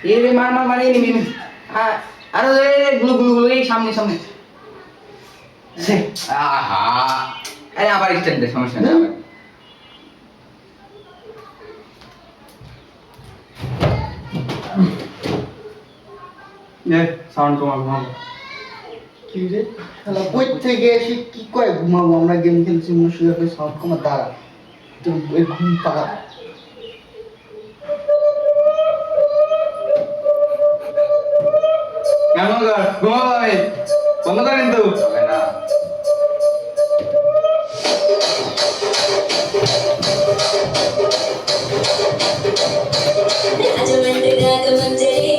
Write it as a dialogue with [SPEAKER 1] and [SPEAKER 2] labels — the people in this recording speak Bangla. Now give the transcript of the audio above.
[SPEAKER 1] রে মার মার মার এই মিমি আরো গুলো গুলো গুলো এই সামনে সামনে আহা আরে আবার স্ট্যান্ড দে সমস্যা নেই সাউন্ড কমা ঘুমাবো
[SPEAKER 2] কি রে শালা বই থেকে এসে কি কয় ঘুমাবো আমরা গেম খেলছি মনে শুয়ে করে সাউন্ড কমা দাঁড়া তো ওই ঘুম পাড়া
[SPEAKER 1] কেমন কর ঘুমাবো আমি বন্ধ করেন তো হবে না
[SPEAKER 3] രാജമന്ത്രി രാഗമഞ്ജരി